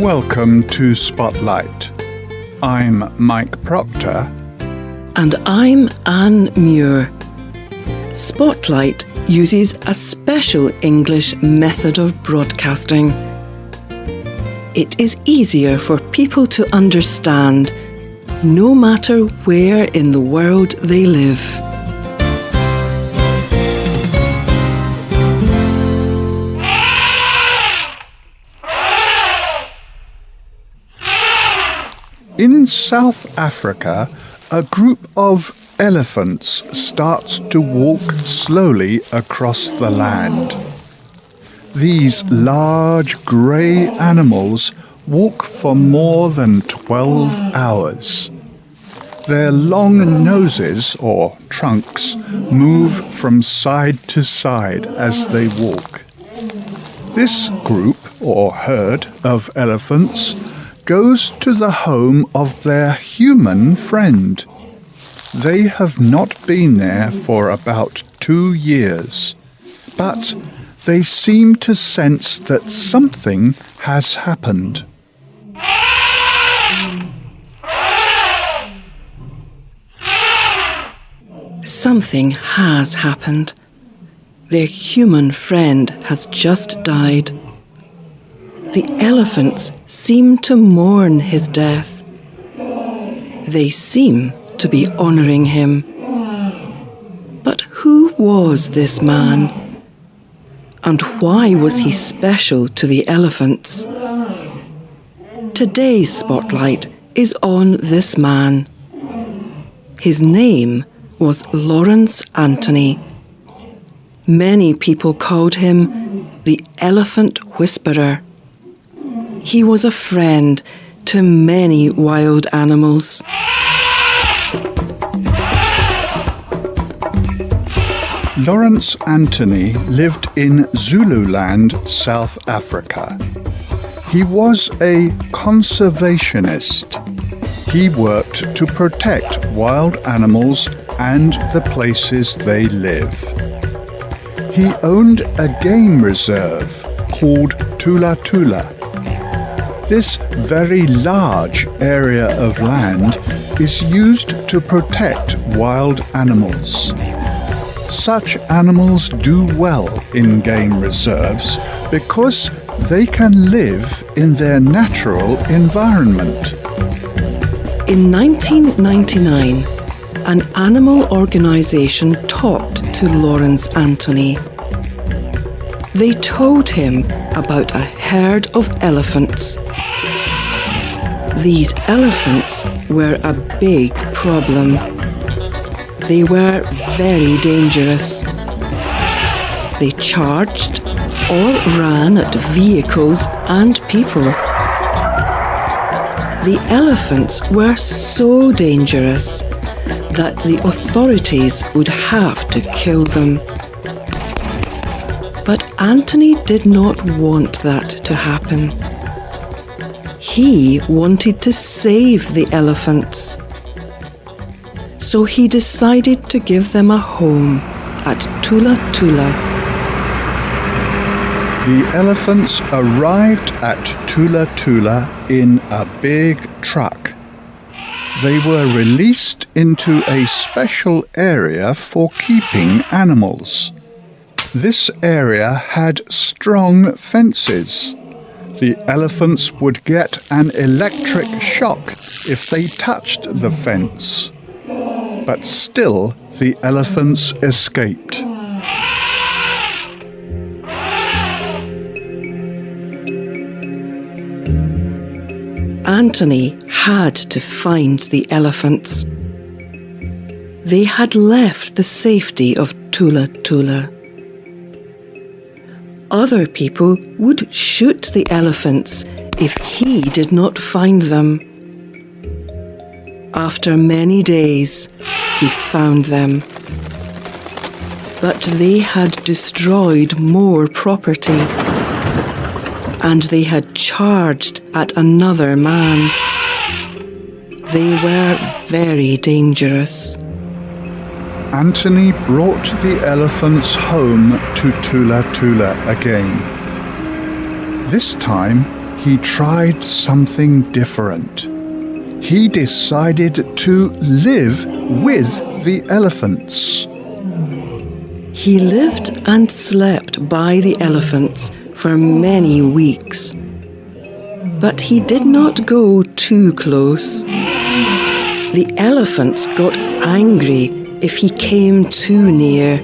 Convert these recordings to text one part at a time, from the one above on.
Welcome to Spotlight. I'm Mike Proctor. And I'm Anne Muir. Spotlight uses a special English method of broadcasting. It is easier for people to understand, no matter where in the world they live. In South Africa, a group of elephants starts to walk slowly across the land. These large grey animals walk for more than 12 hours. Their long noses, or trunks, move from side to side as they walk. This group, or herd, of elephants goes to the home of their human friend. They have not been there for about 2 years, but they seem to sense that something has happened. Something has happened. Their human friend has just died. The elephants seem to mourn his death. They seem to be honouring him. But who was this man? And why was he special to the elephants? Today's Spotlight is on this man. His name was Lawrence Anthony. Many people called him the Elephant Whisperer. He was a friend to many wild animals. Lawrence Anthony lived in Zululand, South Africa. He was a conservationist. He worked to protect wild animals and the places they live. He owned a game reserve called Tula Tula. This very large area of land is used to protect wild animals. Such animals do well in game reserves because they can live in their natural environment. In 1999, an animal organisation talked to Lawrence Anthony. They told him about a herd of elephants. These elephants were a big problem. They were very dangerous. They charged or ran at vehicles and people. The elephants were so dangerous that the authorities would have to kill them. But Anthony did not want that to happen. He wanted to save the elephants. So he decided to give them a home at Tula Tula. The elephants arrived at Tula Tula in a big truck. They were released into a special area for keeping animals. This area had strong fences. The elephants would get an electric shock if they touched the fence. But still, the elephants escaped. Anthony had to find the elephants. They had left the safety of Tula Tula. Other people would shoot the elephants if he did not find them. After many days, he found them. But they had destroyed more property, and they had charged at another man. They were very dangerous. Anthony brought the elephants home to Tula Tula again. This time he tried something different. He decided to live with the elephants. He lived and slept by the elephants for many weeks. But he did not go too close. The elephants got angry if he came too near.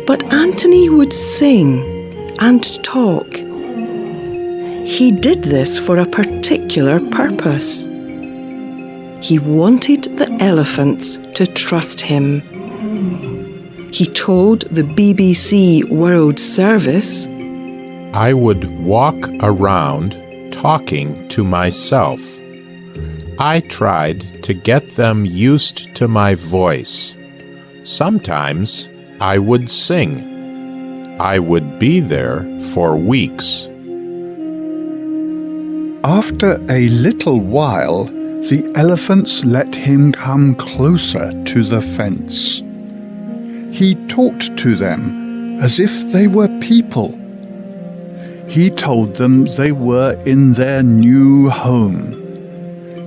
But Anthony would sing and talk. He did this for a particular purpose. He wanted the elephants to trust him. He told the BBC World Service, I would walk around talking to myself. I tried to get them used to my voice. Sometimes I would sing. I would be there for weeks. After a little while, the elephants let him come closer to the fence. He talked to them as if they were people. He told them they were in their new home.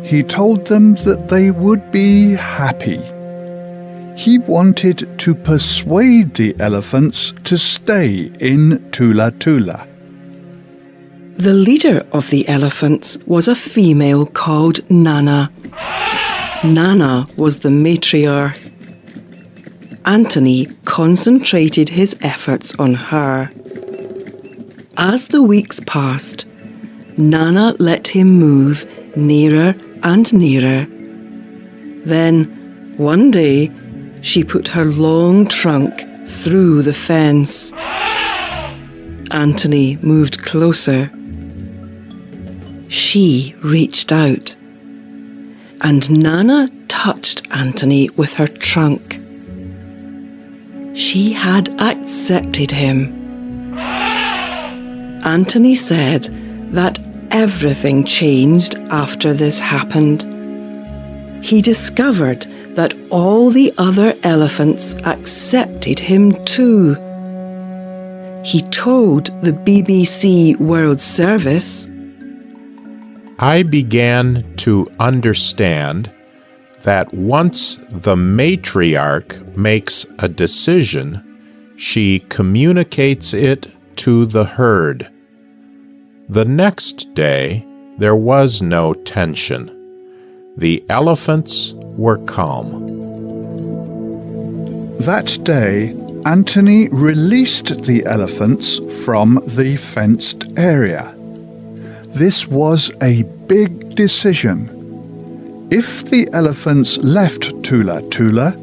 He told them that they would be happy. He wanted to persuade the elephants to stay in Tula Tula. The leader of the elephants was a female called Nana. Nana was the matriarch. Anthony concentrated his efforts on her. As the weeks passed, Nana let him move nearer and nearer. Then, one day, she put her long trunk through the fence. Anthony moved closer. She reached out, and Nana touched Anthony with her trunk. She had accepted him. Anthony said that everything changed after this happened. He discovered that all the other elephants accepted him too. He told the BBC World Service, I began to understand that once the matriarch makes a decision, she communicates it to the herd. The next day, there was no tension. The elephants were calm. That day, Anthony released the elephants from the fenced area. This was a big decision. If the elephants left Tula Tula,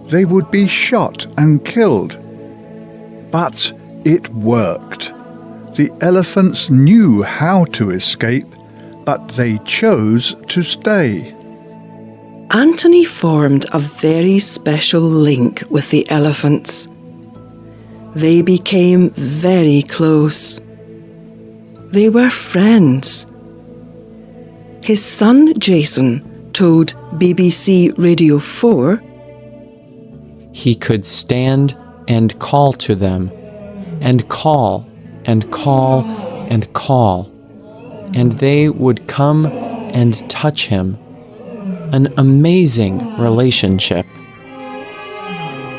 they would be shot and killed. But it worked. The elephants knew how to escape, but they chose to stay. Anthony formed a very special link with the elephants. They became very close. They were friends. His son Jason told BBC Radio 4, he could stand and call to them, and call and call and call, and they would come and touch him. An amazing relationship.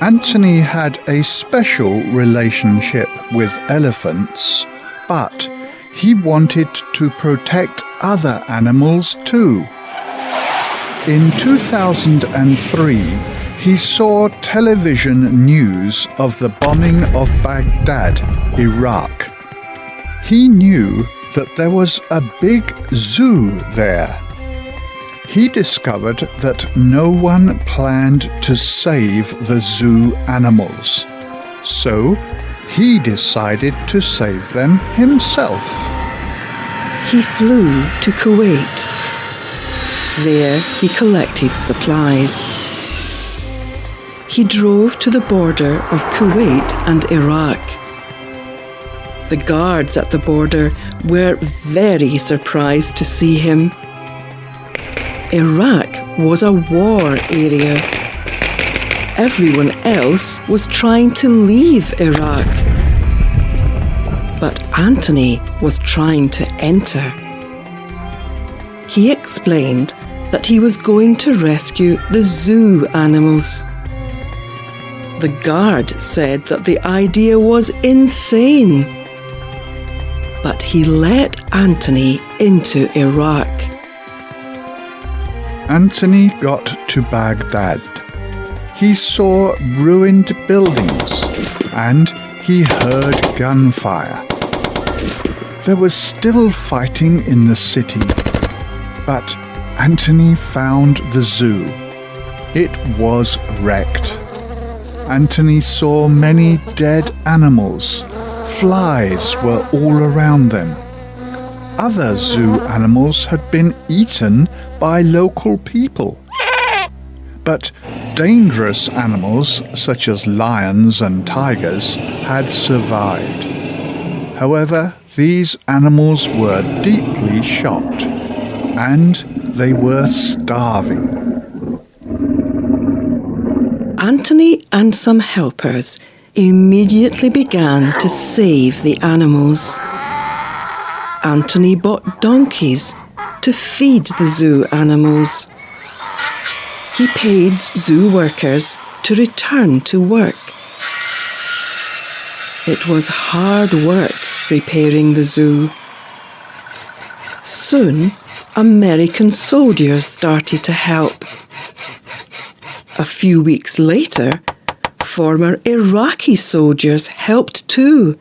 Anthony had a special relationship with elephants, but he wanted to protect other animals too. In 2003, he saw television news of the bombing of Baghdad, Iraq. He knew that there was a big zoo there. He discovered that no one planned to save the zoo animals. So he decided to save them himself. He flew to Kuwait. There he collected supplies. He drove to the border of Kuwait and Iraq. The guards at the border were very surprised to see him. Iraq was a war area. Everyone else was trying to leave Iraq. but Anthony was trying to enter. He explained that he was going to rescue the zoo animals. The guard said that the idea was insane, but he let Anthony into Iraq. Anthony got to Baghdad. He saw ruined buildings and he heard gunfire. There was still fighting in the city, but Anthony found the zoo. It was wrecked. Anthony saw many dead animals. Flies were all around them. Other zoo animals had been eaten by local people. But dangerous animals such as lions and tigers had survived. However, these animals were deeply shocked, and they were starving. Anthony and some helpers immediately began to save the animals. Anthony bought donkeys to feed the zoo animals. He paid zoo workers to return to work. It was hard work repairing the zoo. Soon, American soldiers started to help. A few weeks later, former Iraqi soldiers helped too.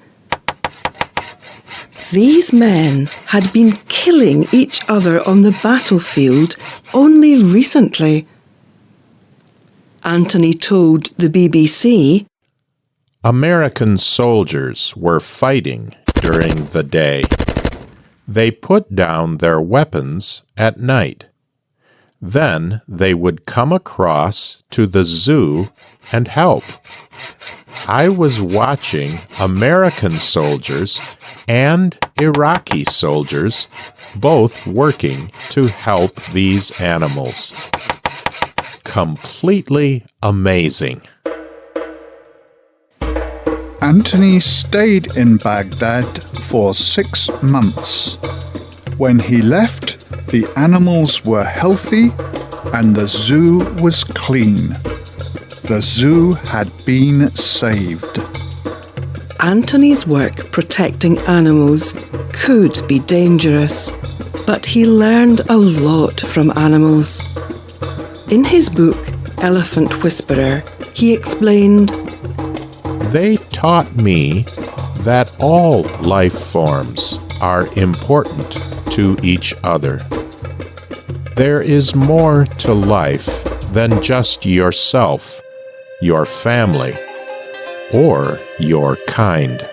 These men had been killing each other on the battlefield only recently. Anthony told the BBC, American soldiers were fighting during the day. They put down their weapons at night. Then they would come across to the zoo and help. I was watching American soldiers and Iraqi soldiers both working to help these animals. Completely amazing. Anthony stayed in Baghdad for 6 months. When he left, the animals were healthy and the zoo was clean. The zoo had been saved. Anthony's work protecting animals could be dangerous, but he learned a lot from animals. In his book, Elephant Whisperer, he explained, They taught me that all life forms are important to each other. There is more to life than just yourself, your family, or your kind.